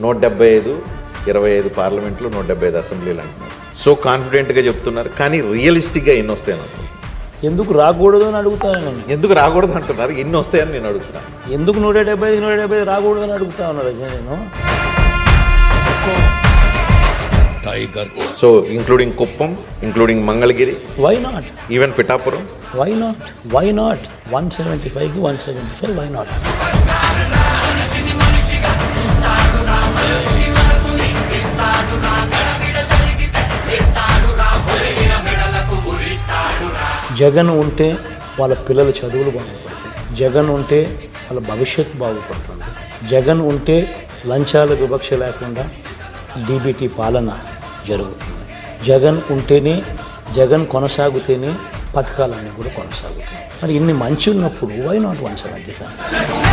175, 25 పార్లమెంట్లు, 175 అసెంబ్లీలు అంటున్నారు. సో కాన్ఫిడెంట్గా చెప్తున్నారు, కానీ రియలిస్టిక్గా ఎన్ని వస్తాయని అనుకుంటున్నారు? ఎందుకు రాకూడదు అని అడుగుతాను నేను. ఎందుకు రాకూడదు అంటున్నారు, ఎన్ని వస్తాయని నేను అడుగుతున్నాను. ఎందుకు 175 రాకూడదు అని అడుగుతా ఉన్నాడు నేను. So including Kuppam, including Mangalagiri, why not, even Pithapuram, why not, why not 175కి 175, వై నాట్? జగన్ ఉంటే వాళ్ళ పిల్లల చదువులు బాగుపడతాయి, జగన్ ఉంటే వాళ్ళ భవిష్యత్తు బాగుపడుతుంది, జగన్ ఉంటే లంచాల వివక్ష లేకుండా డీబీటీ పాలన జరుగుతుంది, జగన్ ఉంటేనే, జగన్ కొనసాగితేనే పథకాలన్నీ కూడా కొనసాగుతాయి. మరి ఇన్ని మంచి ఉన్నప్పుడు వై నాట్ 175?